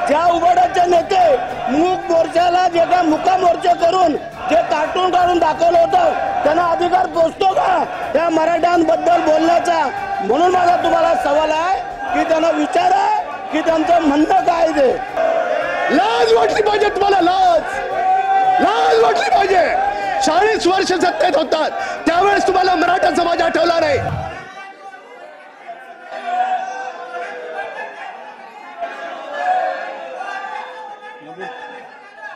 ज्या उबाटाचे नेते मूक मोर्चाला जे काय मुका मोर्चा करून जे कार्टून काढून दाखवलं होतं त्यांना अधिकार पोचतो का त्या मराठ्यांबद्दल बोलण्याचा? म्हणून माझा तुम्हाला सवाल आहे की त्यांना विचारा की त्यांचं म्हणणं काय ते. लाज वाटली पाहिजे तुम्हाला, लाज वाटली पाहिजे. 40 वर्ष सत्तेत होतात त्यावेळेस तुम्हाला मराठा समाज आठवला नाही.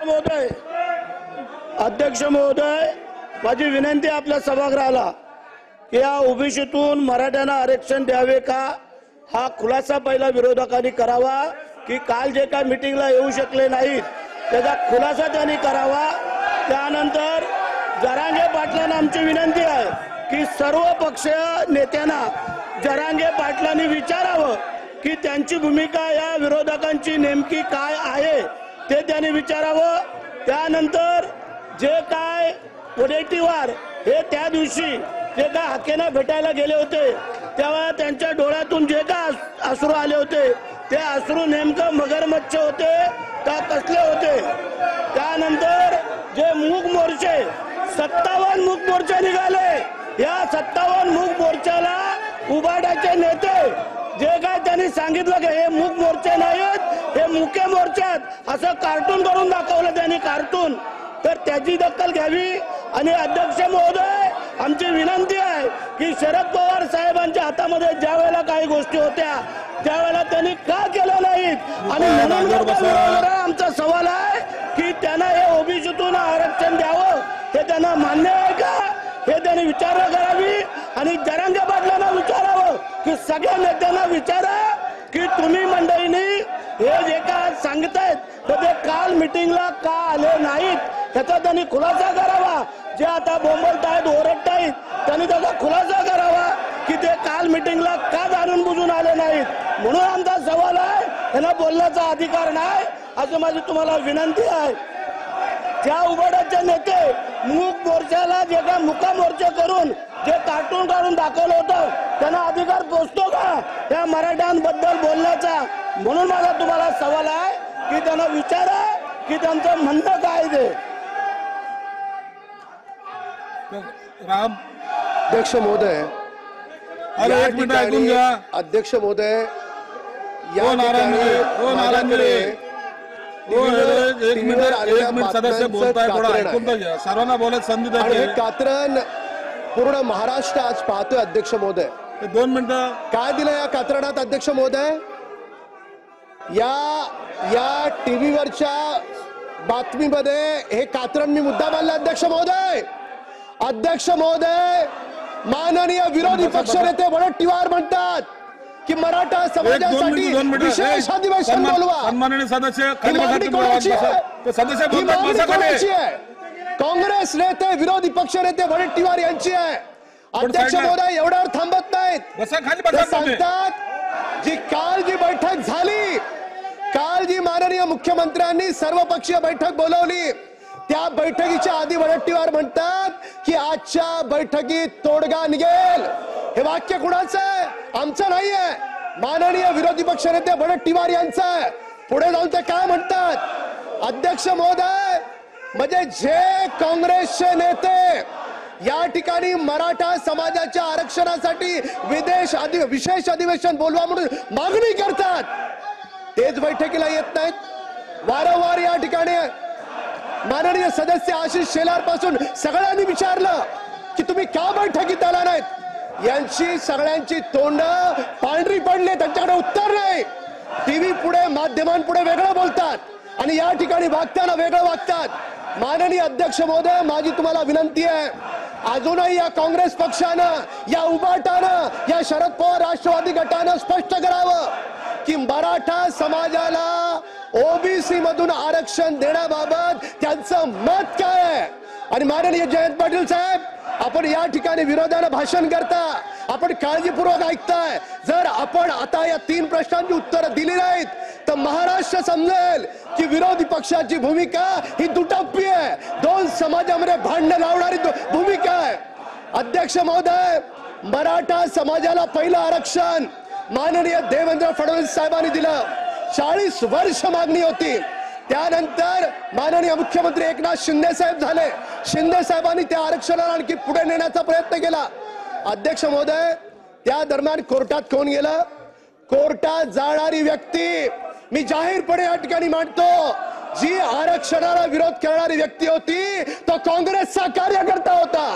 महोदय, अध्यक्ष महोदय, माझी विनंती आपल्या सभागृहाला की या ओबीसीतून मराठ्यांना आरक्षण द्यावे का हा खुलासा पहिला विरोधकांनी करावा की काल जे काय मीटिंगला येऊ शकले नाहीत त्याचा खुलासा त्यांनी करावा. त्यानंतर जरांगे पाटलांना आमची विनंती आहे की सर्व पक्षीय नेत्यांना जरांगे पाटलांनी विचारावं की त्यांची भूमिका या विरोधकांची नेमकी काय आहे ते त्यांनी विचारावं. त्यानंतर जे काय वडेट्टीवार हे त्या दिवशी जे काय हाकेना भेटायला गेले होते तेव्हा त्यांच्या डोळ्यातून जे काय अश्रू आले होते ते अश्रू नेमकं मगरमच्छ होते का कसले होते? त्यानंतर जे मूक मोर्चे 57 मूक मोर्चे निघाले, या 57 मूक मोर्चाला उबाटाचे नेते जे काय त्यांनी सांगितलं की हे मूक मोर्चे नाहीत हे मुके मोर्चे आहेत असं कार्टून करून दाखवलं त्यांनी कार्टून. तर त्याची दखल घ्यावी. आणि अध्यक्ष महोदय, आमची विनंती आहे की शरद पवार साहेबांच्या हातामध्ये ज्या वेळेला काही गोष्टी होत्या त्यावेळेला त्यांनी का केलं नाहीत आणि म्हणून आमचा सवाल आहे की त्यांना हे ओबीसीतून आरक्षण द्यावं हे त्यांना मान्य आहे का हे त्यांनी विचारणा करावी. आणि जरांगे पाटलांना विचारावं की सगळ्या नेत्यांना विचारा की तुम्ही मंडळींनी हे जे काय सांगतायत तर ते काल मीटिंगला का आले नाहीत त्याचा त्यांनी खुलासा करावा. जे आता बोंबलतायत ओरडतायत त्यांनी त्याचा खुलासा करावा की ते काल मीटिंगला का जाणून बुजून आले नाहीत. म्हणून आमचा सवाल आहे, त्यांना बोलण्याचा अधिकार नाही असं माझी तुम्हाला विनंती आहे. ज्या उबाटाचे नेते मूक मोर्चाला जे काय मुका मोर्चा करून जे कार्टून काढून दाखवलं होतं त्यांना अधिकार पोचतो का त्या मराठ्यांबद्दल बोलण्याचा? म्हणून माझा तुम्हाला सवाल आहे की त्यांना विचारा की त्यांचं म्हणणं काय ते. राम अध्यक्ष महोदय, एक मिनिट ऐकून घ्या. अध्यक्ष महोदय, या नारायणकडे एक मिनिट सदस्य बोलताय, थोडा ऐकून घ्या. सर्वांना बोलायची संधी द्या. कात्रण पूर्ण महाराष्ट्र आज पाहतोय अध्यक्ष महोदय. 2 मिनिटं काय दिलं या कात्रणात अध्यक्ष महोदय? या टीव्हीवरच्या बातमीमध्ये हे कात्रण मी मुद्दा मानला अध्यक्ष महोदय. अध्यक्ष महोदय, माननीय विरोधी पक्षनेते वडेट्टीवार म्हणतात की मराठा समाजासाठी विशेष अधिवेशन बोलवा. सन्माननीय सदस्य काँग्रेस नेते विरोधी पक्ष नेते वडेट्टीवार यांची आहे. अध्यक्ष महोदय एवढ्यावर थांबत नाहीत, सांगतात जी काल जी बैठक झाली, काल जी माननीय मुख्यमंत्र्यांनी सर्वपक्षीय बैठक बोलवली त्या बैठकीच्या आधी वडेट्टीवार म्हणतात की आजच्या बैठकीत तोडगा निघेल. हे वाक्य कुणाचं आहे? आमचं नाहीये, माननीय विरोधी पक्षनेते वडेट्टीवार यांचं आहे. पुढे जाऊन ते काय म्हणतात? अध्यक्ष महोदय, म्हणजे जे काँग्रेसचे नेते या ठिकाणी मराठा समाजाच्या आरक्षणासाठी विशेष अधिवेशन बोलवा म्हणून मागणी करतात तेच बैठकीला येत नाहीत. वारंवार या ठिकाणी माननीय सदस्य आशिष शेलार पासून सगळ्यांनी विचारलं की तुम्ही का बैठकीत आला नाहीत. यांची सगळ्यांची तोंड पांढरी पडली, त्यांच्याकडे उत्तर नाही. टीव्ही पुढे माध्यमांपुढे वेगळं बोलतात आणि या ठिकाणी वागताना वेगळं वागतात. माननीय अध्यक्ष महोदय, माझी तुम्हाला विनंती आहे, अजूनही या काँग्रेस पक्षानं, या उबाटानं, या शरद पवार राष्ट्रवादी गटानं स्पष्ट करावं की मराठा समाजाला ओबीसी मधून आरक्षण देण्याबाबत त्यांचं मत काय आहे. आणि माननीय जयंत पाटील साहेब, आपण या ठिकाणी विरोधानं भाषण करता, आपण काळजीपूर्वक ऐकताय. जर आपण आता या 3 प्रश्नांची उत्तरं दिली नाहीत तर महाराष्ट्र समजेल की विरोधी पक्षाची भूमिका ही दुटप्पी आहे, 2 समाजामध्ये भांडण लावणारी भूमिका आहे. अध्यक्ष महोदय, मराठा समाजाला पहिलं आरक्षण माननीय देवेंद्र फडणवीस साहेबांनी दिलं. 40 वर्ष मागणी होती. त्यानंतर माननीय मुख्यमंत्री एकनाथ शिंदे साहेब झाले. शिंदे साहेबांनी त्या आरक्षणाला आणखी पुढे नेण्याचा प्रयत्न केला. अध्यक्ष महोदय, त्या दरम्यान कोर्टात कोण गेलं? कोर्टात जाणारी व्यक्ती मी जाहीरपणे या ठिकाणी मांडतो, जी आरक्षणाला विरोध करणारी व्यक्ती होती तो काँग्रेसचा कार्यकर्ता होता.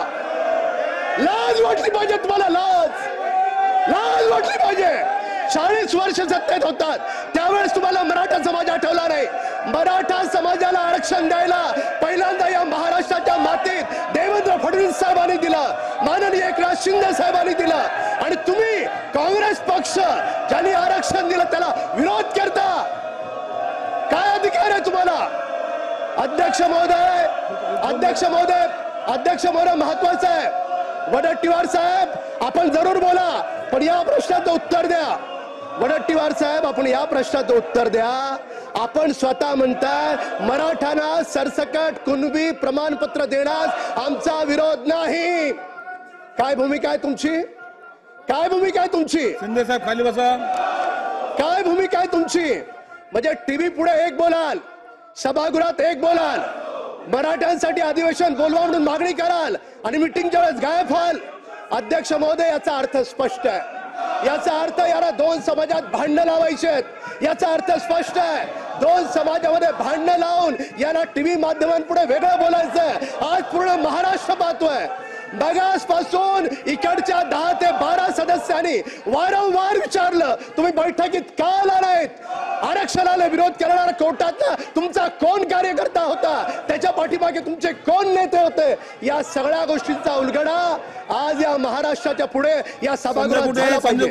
लाज वाटली पाहिजे तुम्हाला, लाज वाटली पाहिजे. 40 वर्ष सत्तेत होतात त्यावेळेस तुम्हाला मराठा समाज आठवला नाही. मराठा समाजाला आरक्षण द्यायला पहिल्यांदा या महाराष्ट्राच्या मातीत देवेंद्र फडणवीस साहेबांनी दिलं, माननीय एकनाथ शिंदे साहेबांनी दिलं, आणि तुम्ही काँग्रेस पक्ष ज्यांनी आरक्षण दिलं त्याला विरोध करता. काय अधिकार आहे तुम्हाला? अध्यक्ष महोदय, महत्वाचं आहे. वडट्टीवार साहेब, आपण जरूर बोला, पण या प्रश्नाचं उत्तर द्या. वडट्टीवार साहेब, आपण या प्रश्नाचं उत्तर द्या. आपण स्वतः म्हणताय मराठ्यांना सरसकट कुणबी प्रमाणपत्र देण्यास आमचा विरोध नाही. काय भूमिका आहे तुमची? काय भूमिका आहे तुमची? शिंदे साहेब खाली बसा. काय भूमिका आहे तुमची? म्हणजे टीव्ही पुढे एक बोलाल, सभागृहात एक बोलाल, मराठ्यांसाठी अधिवेशन बोलवा म्हणून मागणी कराल आणि मिटिंगच्या वेळेस गायब व्हाल. अध्यक्ष महोदय, याचा अर्थ स्पष्ट आहे. याचा अर्थ याला दोन समाजात भांडणं लावायचे आहेत. याचा अर्थ स्पष्ट आहे. दोन समाजामध्ये भांडणं लावून याला टीव्ही माध्यमांपुढे वेगळं बोलायचंय. आज पूर्ण महाराष्ट्र पाहतोय. मगासपासून इकडच्या 10 ते 12 सदस्यांनी वारंवार विचारलं, तुम्ही बैठकीत का आला नाहीत? आरक्षणाला विरोध करणारा कोर्टात तुमचा कोण कार्यकर्ता होता? त्याच्या पाठीमागे तुमचे कोण नेते होते? या सगळ्या गोष्टींचा उलगडा आज या महाराष्ट्राच्या पुढे या सभागृहात झाला पाहिजे.